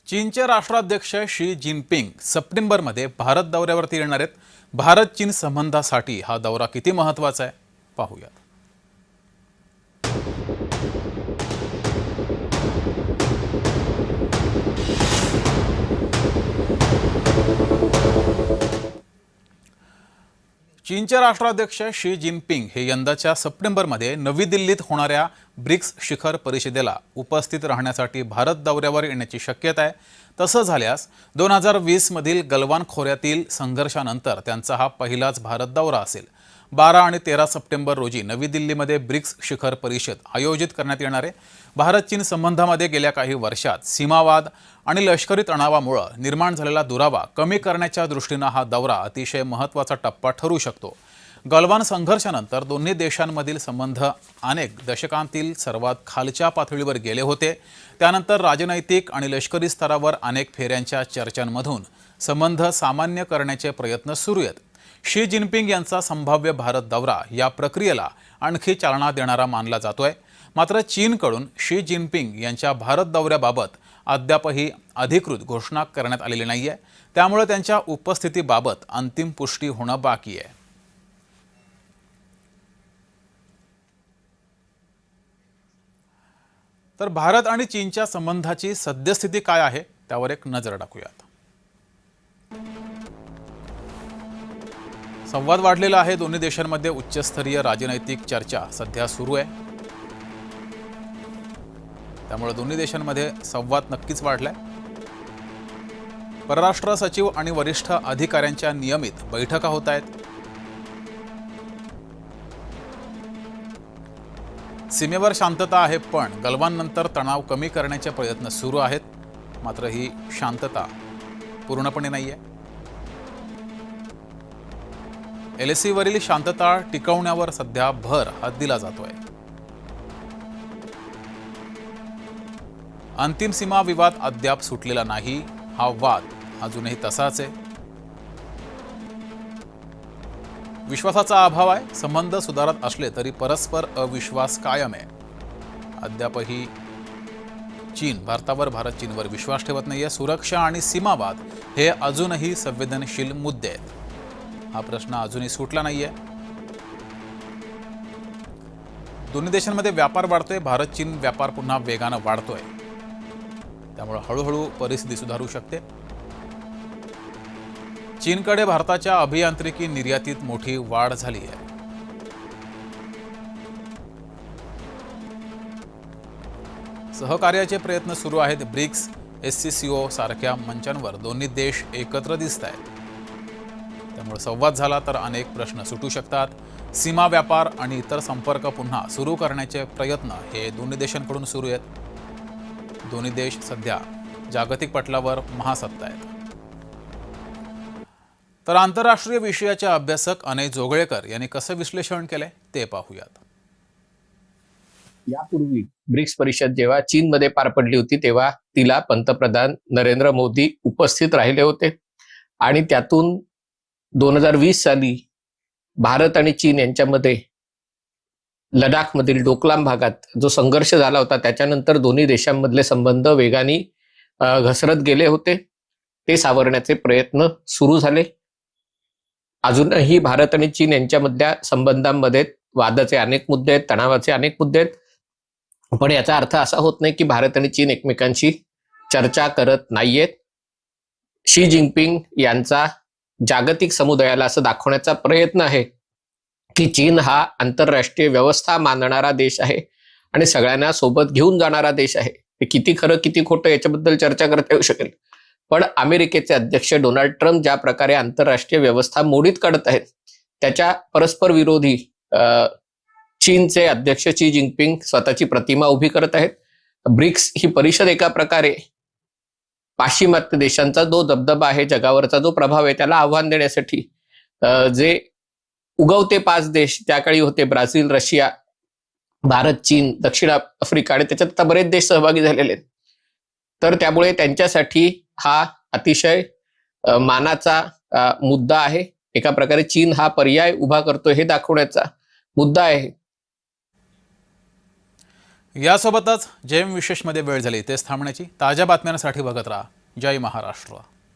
चीनचे राष्ट्राध्यक्ष Xi Jinping सप्टेंबरमध्ये भारत दौऱ्यावरती येणार आहेत। भारत चीन संबंधासाठी हा दौरा किती महत्त्वाचा आहे पाहूयात। चीनचे राष्ट्राध्यक्ष शी जिनपिंग हे यंदाच्या सप्टेंबरमध्ये नवी दिल्लीत होणाऱ्या ब्रिक्स शिखर परिषदेला उपस्थित राहण्यासाठी भारत दौऱ्यावर येण्याची शक्यता आहे। तसं झाल्यास 2020 मधील गलवान खोऱ्यातील संघर्षानंतर त्यांचा हा पहिलाच भारत दौरा असेल। 12 आणि 13 सप्टेंबर रोजी नवी दिल्लीमध्ये ब्रिक्स शिखर परिषद आयोजित करण्यात येणार आहे। भारत चीन संबंधामध्ये गेल्या काही वर्षात सीमावाद आणि लष्करी तणावामुळे निर्माण झालेला दुरावा कमी करण्याच्या दृष्टीने हा दौरा अतिशय महत्त्वाचा टप्पा ठरू शकतो। गलवान संघर्षानंतर दोन्ही देशांमधील संबंध अनेक दशकांतील सर्वात खालच्या पातळीवर गेले होते। त्यानंतर राजनैतिक आणि लष्करी स्तरावर अनेक फेऱ्यांच्या चर्चांमधून संबंध सामान्य करण्याचे प्रयत्न सुरू आहेत। शी जिनपिंग यांचा संभाव्य भारत दौरा या प्रक्रियेला आणखी चालना देणारा मानला जातोय। मात्र चीनकडून शी जिनपिंग यांच्या भारत दौऱ्याबाबत अद्यापही अधिकृत घोषणा करण्यात आलेली नाहीये। त्यामुळे त्यांच्या उपस्थितीबाबत अंतिम पुष्टी होणं बाकी आहे। तर भारत आणि चीनच्या संबंधाची सद्यस्थिती काय आहे त्यावर एक नजर टाकूयात। संवाद वाढलेला आहे। दोन्ही देशांमध्ये उच्चस्तरीय राजनैतिक चर्चा सध्या सुरू आहे। त्यामुळे दोन्ही देशांमध्ये संवाद नक्कीच वाढलाय। परराष्ट्र सचिव आणि वरिष्ठ अधिकाऱ्यांच्या नियमित बैठका होत आहेत। सीमेवर शांतता आहे, पण गलवाननंतर तणाव कमी करण्याचे प्रयत्न सुरू आहेत। मात्र ही शांतता पूर्णपणे नाहीये। LAC वरील शांतता टिकवण्यावर सध्या भर दिला जातोय। अंतिम सीमा विवाद अद्याप सुटलेला नाही। हा वाद अजूनही तसाच आहे। विश्वासाचा अभाव आहे। संबंध सुधारत असले तरी परस्पर अविश्वास कायम आहे। अद्यापही भारत चीनवर विश्वास ठेवत नाहीये। सुरक्षा आणि सीमावाद हे अजूनही संवेदनशील मुद्दे आहेत। हा प्रश्न अजूनही सुटला नाहीये। दोन्ही देशांमध्ये व्यापार वाढतोय। भारत चीन व्यापार पुन्हा वेगाने वाढतोय। त्यामुळे हळूहळू परिस्थिती सुधारू शकते। चीनकडे भारताच्या अभियांत्रिकी निर्यातीत मोठी वाढ झाली आहे। सहकार्याचे प्रयत्न सुरू आहेत। ब्रिक्स, SCCO सारख्या मंचांवर दोन्ही देश एकत्र दिसत आहेत। त्यामुळे संवाद झाला तर अनेक प्रश्न सुटू शकतात। सीमा व्यापार आणि इतर संपर्क पुन्हा सुरू करण्याचे प्रयत्न हे दोन्ही देशांकडून सुरू आहेत। दोन्ही देश सध्या जागतिक पटलावर महासत्ता आहेत। तर आंतरराष्ट्रीय विषयाचे अभ्यासक अनय जोगळेकर यांनी कसं विश्लेषण केलंय ते पाहूयात। यापूर्वी ब्रिक्स परिषद जेव्हा चीनमध्ये पार पडली होती तेव्हा तिला पंतप्रधान नरेंद्र मोदी उपस्थित राहिले होते आणि त्यातून 2020 साली भारत आणि चीन यांच्यामध्ये लडाखमधील डोकलाम भागात जो संघर्ष झाला होता त्याच्यानंतर दोन्ही देशांमधले संबंध वेगाने घसरत गेले होते। ते सावरण्याचे प्रयत्न सुरू झाले। अजूनही भारत आणि चीन यांच्यामधल्या संबंधांमध्ये वादाचे अनेक मुद्दे आहेत, तणावाचे अनेक मुद्दे आहेत। पण याचा अर्थ असा होत नाही की भारत आणि चीन एकमेकांशी चर्चा करत नाहीयेत। शी जिनपिंग यांचा जागतिक समुदायाला असं दाखवण्याचा प्रयत्न आहे की चीन हा आंतरराष्ट्रीय व्यवस्था मानणारा देश आहे आणि सगळ्यांना सोबत घेऊन जाणारा देश आहे। हे किती खरं किती खोटं याच्याबद्दल चर्चा करता येऊ शकेल, पण अमेरिकेचे अध्यक्ष डोनाल्ड ट्रम्प ज्या प्रकारे आंतरराष्ट्रीय व्यवस्था मोडीत काढत आहेत त्याच्या परस्पर विरोधी चीनचे अध्यक्ष शी जिनपिंग स्वतःची प्रतिमा उभी करत आहेत। ब्रिक्स ही परिषद एका प्रकारे पाश्चिमात्य देशांचा जो दबदबा आहे, जगावरचा जो प्रभाव आहे त्याला आव्हान देण्यासाठी जे उगवते 5 देश त्याकाळी होते ब्राझील, रशिया, भारत, चीन, दक्षिण आफ्रिका आणि त्याच्यात आता बरेच देश सहभागी झालेले आहेत। तर त्यामुळे त्यांच्यासाठी हा अतिशय मानाचा मुद्दा आहे। एका प्रकारे चीन हा पर्याय उभा करतो हे दाखवण्याचा मुद्दा आहे। यासोबतच जेम विशेषमध्ये वेळ झाली तेच थांबण्याची। ताज्या बातम्यांसाठी बघत राहा जय महाराष्ट्र.